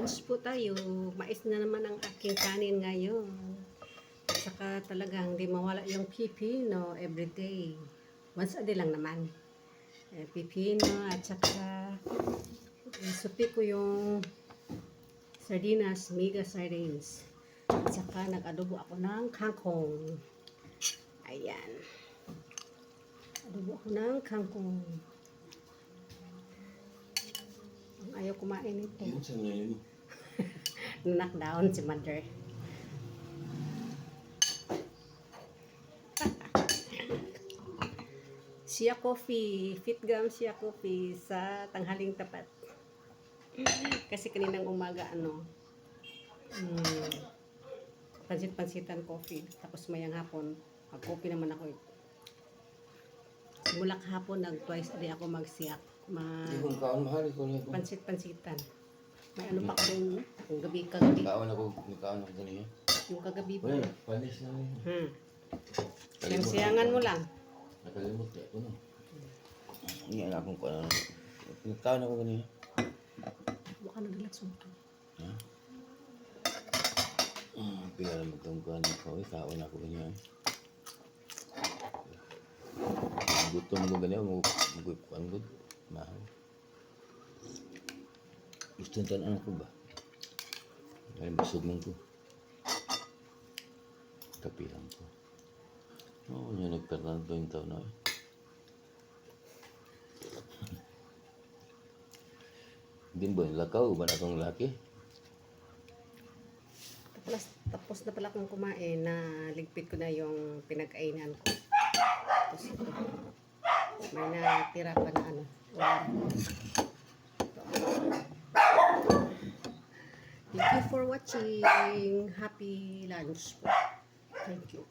Lunch po tayo. Mais na naman ang aking kanin ngayon. At saka talagang di mawala yung pipino everyday. Once a day lang naman. Pipino at saka supi ko yung sardinas, mega sardines. At saka nag-adobo ako ng kangkong. Ayan. Adobo ako ng kangkong. Ang ayaw kumain ito. Yun sa ngayon. Knockdown si mother. Siya coffee. Fitgum siya coffee sa tanghaling tapat. Kasi kaninang umaga pansit-pansitan coffee. Tapos mayang hapon, mag-coffee naman ako. Simula kahapon, twice a day ako magsiyak. Hindi kong kaon mahal ko niya. Pansit-pansitan. May ano pa kung kagabi. Kaon ako ganyan. Yung kagabi po. Well, panis na rin. Siyangan mo lang. Nakalimot ka ako no. Hindi na akong kaon. Kaon ako ganyan. Huwag ka naglalat sumto. Ha? Pila na magtungkuhan ako. Kaon ako ganyan. Gutom ko ganyan. Mag-upuan ko. Mahal. Gusto nito anak ko ba? Dahil busog man ko. Kapilang ko. Oo, niya nagpertan ko yung taon na eh. Din ba, lakaw ba na itong laki? Tapos na pala kong kumain na ligpit ko na yung pinag-ainan ko. Tapos ito. May natira pa na ano. Thank you for watching. Happy lunch. Thank you.